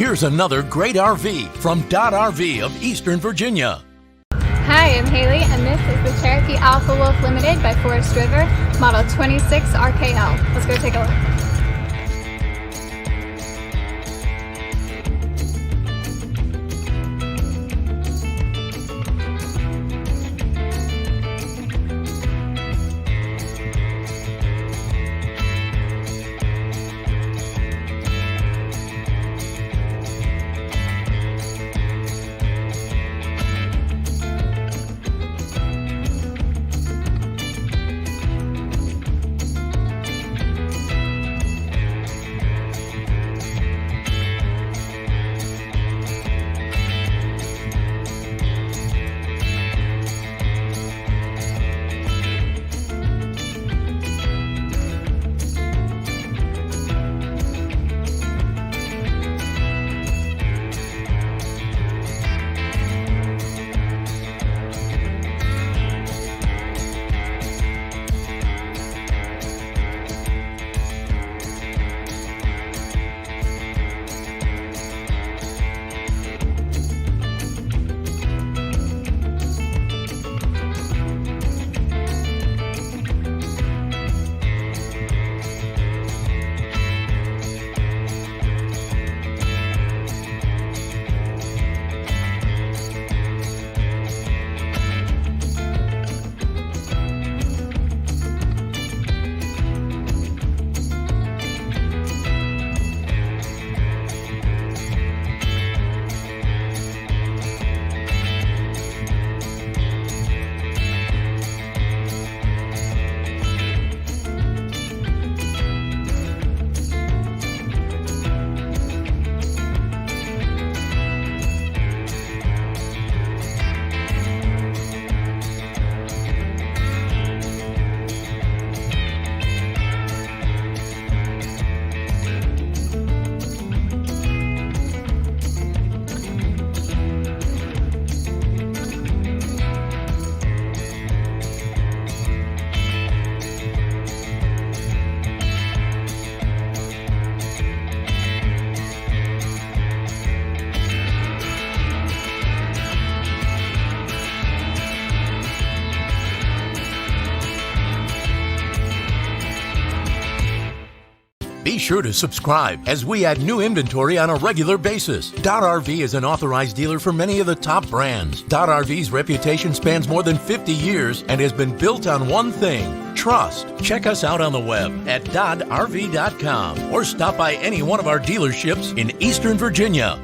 Here's another great RV from Dodd RV of Eastern Virginia. Hi, I'm Haley, and this is the Cherokee Alpha Wolf Limited by Forest River, model 26RK-L. Let's go take a look. Be sure to subscribe as we add new inventory on a regular basis. Dodd RV is an authorized dealer for many of the top brands. Dodd RV's reputation spans more than 50 years and has been built on one thing: trust. Check us out on the web at doddrv.com or stop by any one of our dealerships in Eastern Virginia.